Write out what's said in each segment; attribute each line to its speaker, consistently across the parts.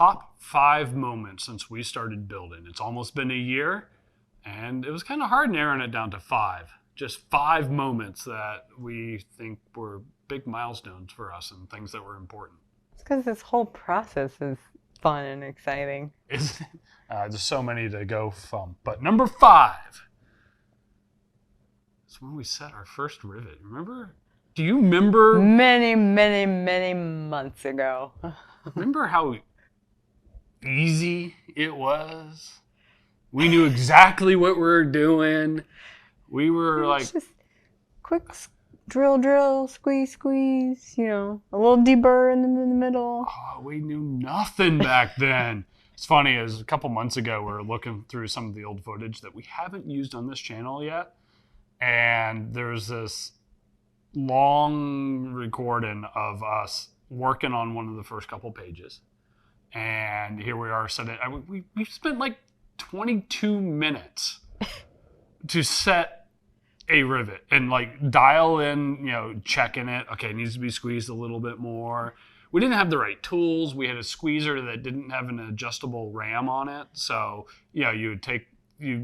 Speaker 1: top 5 moments since we started building. It's almost been a year, and it was kind of hard narrowing it down to 5. Just 5 moments that we think were big milestones for us and things that were important.
Speaker 2: It's because this whole process is fun and exciting.
Speaker 1: There's so many to go from. But number 5 is when we set our first rivet. Remember? Do you remember?
Speaker 2: Many, many, many months ago.
Speaker 1: Remember how easy it was? We knew exactly what we were doing. We were like...
Speaker 2: just quick drill, drill, squeeze, squeeze, you know, a little deburr in the middle.
Speaker 1: Oh, we knew nothing back then. It's funny, as a couple months ago, we were looking through some of the old footage that we haven't used on this channel yet. And there's this long recording of us working on one of the first couple pages. And here we are sitting. We spent like 22 minutes to set a rivet and like dial in, you know, checking it. Okay, it needs to be squeezed a little bit more. We didn't have the right tools. We had a squeezer that didn't have an adjustable ram on it. So, you know, you'd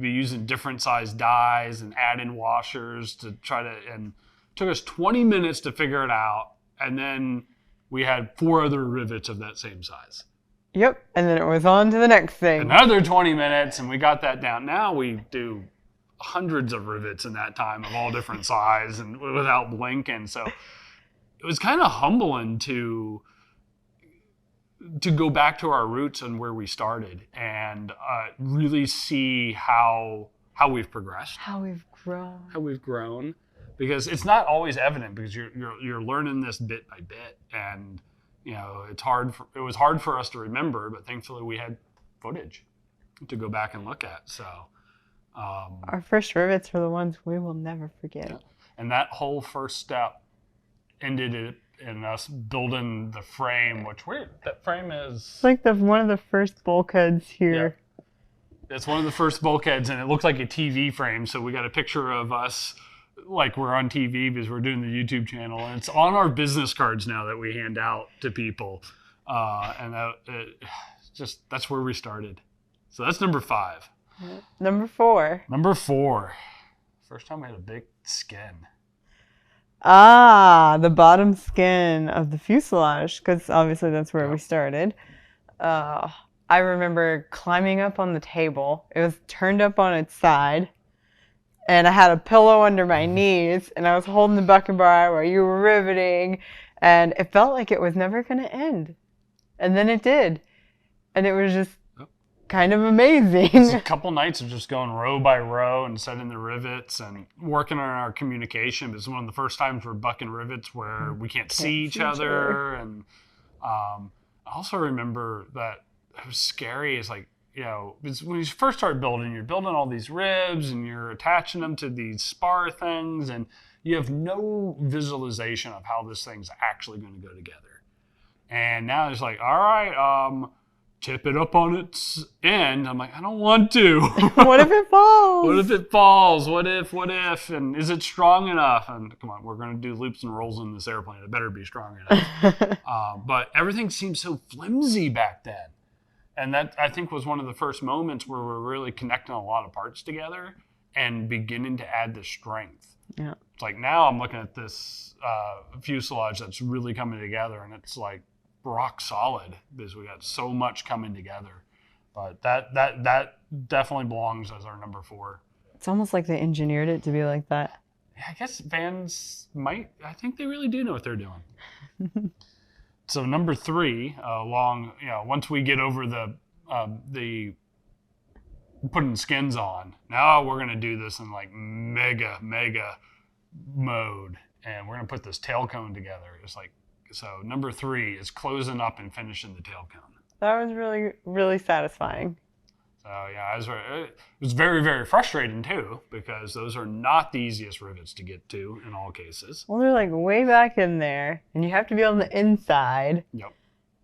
Speaker 1: be using different size dies and add in washers to try to, and it took us 20 minutes to figure it out. And then we had 4 other rivets of that same size.
Speaker 2: Yep, and then it was on to the next thing.
Speaker 1: Another 20 minutes, and we got that down. Now we do hundreds of rivets in that time of all different size and without blinking. So it was kind of humbling to go back to our roots and where we started and really see how we've progressed.
Speaker 2: How we've grown.
Speaker 1: Because it's not always evident because you're learning this bit by bit, and you know, it was hard for us to remember, but thankfully we had footage to go back and look at. So
Speaker 2: our first rivets are the ones we will never forget.
Speaker 1: Yeah. And that whole first step ended in us building the frame, that frame is...
Speaker 2: It's like one of the first bulkheads here.
Speaker 1: Yeah. It's one of the first bulkheads, and it looks like a TV frame, so we got a picture of us like we're on TV because we're doing the YouTube channel, and it's on our business cards now that we hand out to people, and that's where we started. So that's number 5.
Speaker 2: Number 4.
Speaker 1: First time we had a big skin.
Speaker 2: The bottom skin of the fuselage, because obviously that's where we started. I remember climbing up on the table. It was turned up on its side. And I had a pillow under my knees, and I was holding the bucket bar while you were riveting, and it felt like it was never going to end. And then it did. And it was just kind of amazing.
Speaker 1: It's a couple nights of just going row by row and setting the rivets and working on our communication. It's one of the first times we're bucking rivets where we can't see each other. And I also remember that it was scary. It's like, you know, when you first start building, you're building all these ribs and you're attaching them to these spar things, and you have no visualization of how this thing's actually going to go together. And now it's like, all right, tip it up on its end. I'm like, I don't want to.
Speaker 2: What if it falls?
Speaker 1: What if it falls? What if? And is it strong enough? And come on, we're going to do loops and rolls in this airplane. It better be strong enough. But everything seemed so flimsy back then. And that, I think, was one of the first moments where we're really connecting a lot of parts together and beginning to add the strength.
Speaker 2: Yeah.
Speaker 1: It's like now I'm looking at this fuselage that's really coming together, and it's like rock solid because we got so much coming together. But that definitely belongs as our number 4.
Speaker 2: It's almost like they engineered it to be like that.
Speaker 1: Yeah, I guess fans I think they really do know what they're doing. So number 3, once we get over the putting skins on, now we're going to do this in like mega mode, and we're going to put this tail cone together. It's like, so number 3 is closing up and finishing the tail cone.
Speaker 2: That was really, really satisfying.
Speaker 1: So yeah, it was very, very frustrating too, because those are not the easiest rivets to get to in all cases.
Speaker 2: Well, they're like way back in there, and you have to be on the inside.
Speaker 1: Yep.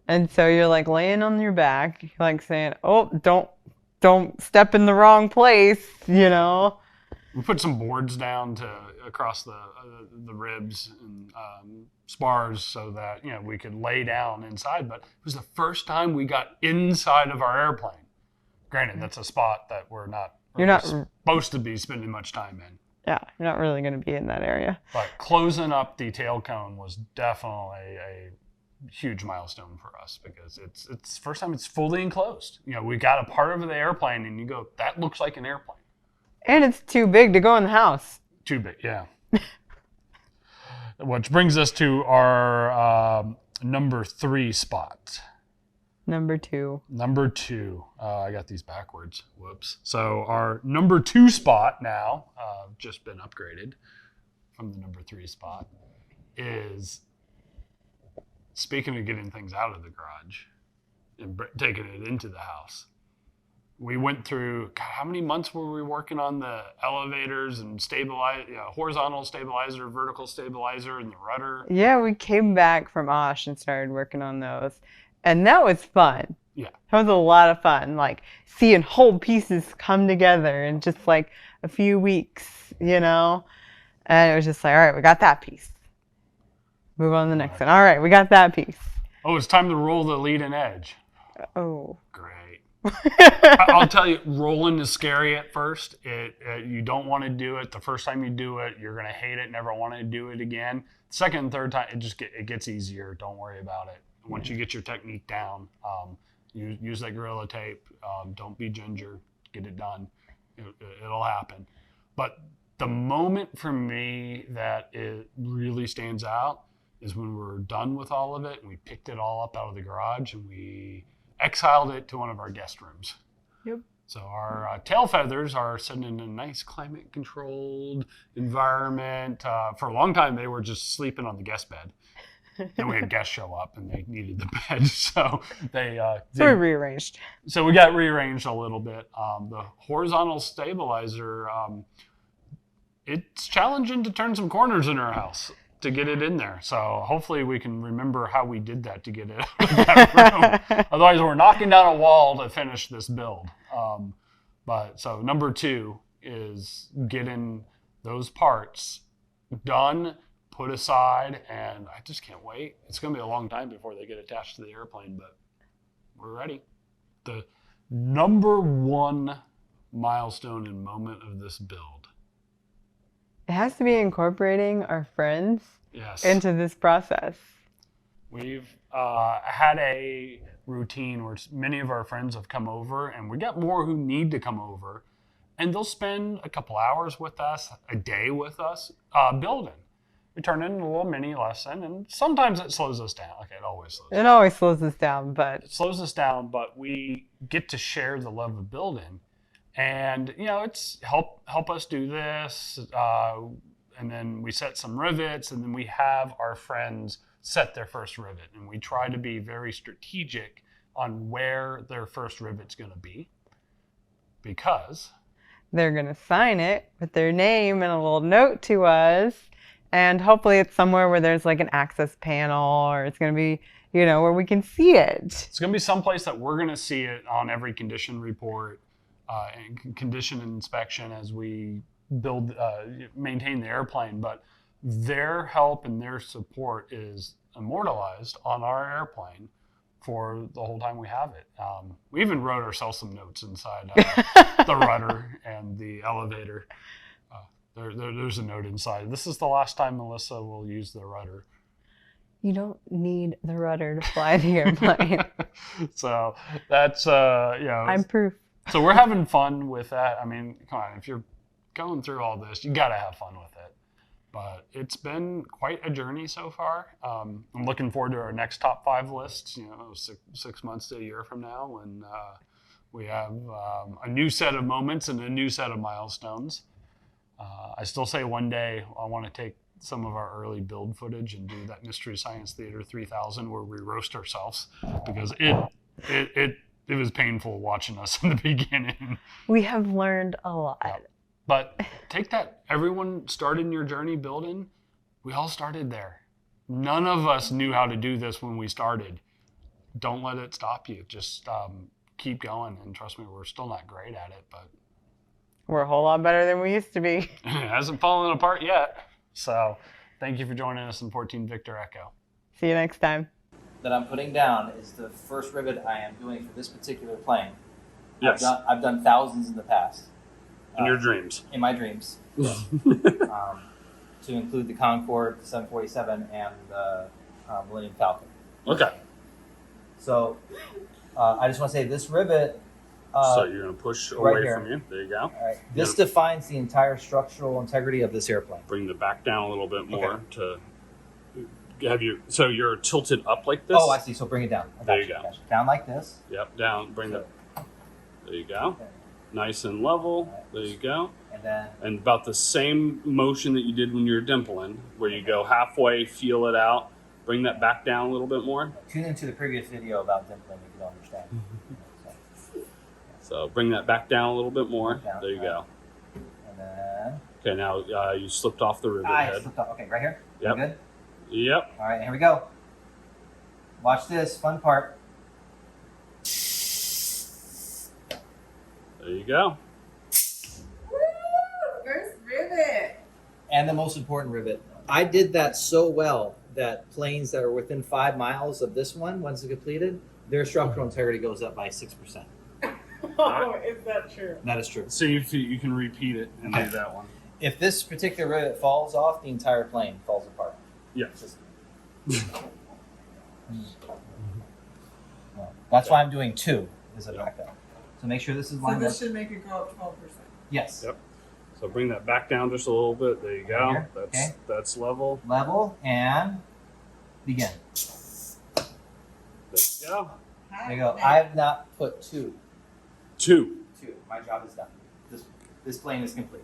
Speaker 2: And so you're like laying on your back, like saying, "Oh, don't step in the wrong place," you know.
Speaker 1: We put some boards down across the ribs and spars so that we could lay down inside. But it was the first time we got inside of our airplane. Granted, that's a spot that we're not supposed to be spending much time in.
Speaker 2: Yeah, you're not really going to be in that area.
Speaker 1: But closing up the tail cone was definitely a huge milestone for us because it's the first time it's fully enclosed. We got a part of the airplane and you go, that looks like an airplane.
Speaker 2: And it's too big to go in the house.
Speaker 1: Too big, yeah. Which brings us to our number 3 spot.
Speaker 2: Number 2.
Speaker 1: Number 2. I got these backwards. Whoops. So our number 2 spot now, just been upgraded from the number 3 spot, is, speaking of getting things out of the garage and taking it into the house, we went through, God, how many months were we working on the elevators and horizontal stabilizer, vertical stabilizer, and the rudder?
Speaker 2: Yeah, we came back from Osh and started working on those. And that was fun.
Speaker 1: Yeah.
Speaker 2: That was a lot of fun. Like seeing whole pieces come together in just like a few weeks, And it was just like, all right, we got that piece. Move on to the next one. All right, we got that piece.
Speaker 1: Oh, it's time to roll the leading edge.
Speaker 2: Oh.
Speaker 1: Great. I'll tell you, rolling is scary at first. You don't want to do it. The first time you do it, you're going to hate it, never want to do it again. Second and third time, it gets easier. Don't worry about it. Once you get your technique down, use that Gorilla Tape. Don't be ginger. Get it done. It'll happen. But the moment for me that it really stands out is when we're done with all of it and we picked it all up out of the garage and we exiled it to one of our guest rooms.
Speaker 2: Yep.
Speaker 1: So our tail feathers are sitting in a nice climate-controlled environment. For a long time, they were just sleeping on the guest bed. Then we had guests show up and they needed the bed, so
Speaker 2: we rearranged.
Speaker 1: So we got rearranged a little bit. The horizontal stabilizer, it's challenging to turn some corners in our house to get it in there. So hopefully we can remember how we did that to get it out of that room. Otherwise, we're knocking down a wall to finish this build. But so number 2 is getting those parts done, put aside, and I just can't wait. It's going to be a long time before they get attached to the airplane, but we're ready. The number 1 milestone and moment of this build.
Speaker 2: It has to be incorporating our friends into this process.
Speaker 1: We've had a routine where many of our friends have come over, and we got more who need to come over, and they'll spend a couple hours with us, a day with us, building. We turn in a little mini lesson, and sometimes it slows us down. Okay, it always slows us down.
Speaker 2: It always slows us down, but...
Speaker 1: It slows us down, but we get to share the love of building. And, it's help us do this, and then we set some rivets, and then we have our friends set their first rivet. And we try to be very strategic on where their first rivet's going to be, because...
Speaker 2: they're going to sign it with their name and a little note to us. And hopefully it's somewhere where there's like an access panel, or it's going to be, where we can see it.
Speaker 1: It's going to be someplace that we're going to see it on every condition report and condition inspection as we maintain the airplane. But their help and their support is immortalized on our airplane for the whole time we have it. We even wrote ourselves some notes inside the rudder and the elevator. There's a note inside. This is the last time Melissa will use the rudder.
Speaker 2: You don't need the rudder to fly the airplane.
Speaker 1: So that's, I'm
Speaker 2: proof.
Speaker 1: So we're having fun with that. I mean, come on, if you're going through all this, you got to have fun with it. But it's been quite a journey so far. I'm looking forward to our next top 5 lists, 6 months to a year from now, when we have a new set of moments and a new set of milestones. I still say one day I want to take some of our early build footage and do that Mystery Science Theater 3000 where we roast ourselves, because it was painful watching us in the beginning.
Speaker 2: We have learned a lot.
Speaker 1: Yeah. But take that. Everyone started your journey building. We all started there. None of us knew how to do this when we started. Don't let it stop you. Just keep going. And trust me, we're still not great at it, but
Speaker 2: We're a whole lot better than we used to be.
Speaker 1: It hasn't fallen apart yet. So thank you for joining us in 14 Victor Echo.
Speaker 2: See you next time.
Speaker 3: That I'm putting down is the first rivet I am doing for this particular plane.
Speaker 1: Yes.
Speaker 3: I've done thousands in the past.
Speaker 1: In your dreams.
Speaker 3: In my dreams. To include the Concorde, the 747, and the Millennium Falcon.
Speaker 1: Okay.
Speaker 3: So I just want to say this rivet.
Speaker 1: So you're going to push away
Speaker 3: here.
Speaker 1: from you. There you go.
Speaker 3: All right. This defines the entire structural integrity of this airplane.
Speaker 1: Bring the back down a little bit more to have you. So you're tilted up like this.
Speaker 3: Oh, I see. So bring it down.
Speaker 1: There you go.
Speaker 3: Gotcha. Down like this.
Speaker 1: Yep. Down. Bring
Speaker 3: So,
Speaker 1: There you go.
Speaker 3: Okay.
Speaker 1: Nice and level. There you go.
Speaker 3: And then.
Speaker 1: And about the same motion that you did when you were dimpling, where you go halfway, feel it out, bring that back down a little bit more.
Speaker 3: Tune into the previous video about dimpling if you don't understand.
Speaker 1: So bring that back down a little bit more.
Speaker 3: Down,
Speaker 1: There you go.
Speaker 3: And then.
Speaker 1: Okay, now you slipped off the rivet
Speaker 3: I
Speaker 1: head.
Speaker 3: slipped off. Okay, right here.
Speaker 1: Yep.
Speaker 3: Good.
Speaker 1: Yep.
Speaker 3: All right, here we go. Watch this fun part.
Speaker 1: There you go.
Speaker 2: Woo! First rivet.
Speaker 3: And the most important rivet. I did that so well that planes that are within 5 miles of this one, once it's completed, their structural integrity goes up by 6%.
Speaker 2: Oh, is that true?
Speaker 3: That is true.
Speaker 1: See if you can repeat it and do that one.
Speaker 3: If this particular rivet falls off, the entire plane falls apart.
Speaker 1: Yeah.
Speaker 3: That's why I'm doing 2 as a backup. So make sure this is
Speaker 4: So
Speaker 3: lined
Speaker 4: this
Speaker 3: up.
Speaker 4: should make it go up 12%.
Speaker 3: Yes.
Speaker 1: Yep. So bring that back down just a little bit. There you go.
Speaker 3: Here.
Speaker 1: That's level.
Speaker 3: Level and begin.
Speaker 1: There you go.
Speaker 3: There you go. I have not put 2.
Speaker 1: 2.
Speaker 3: 2. My job is done. This plane is complete.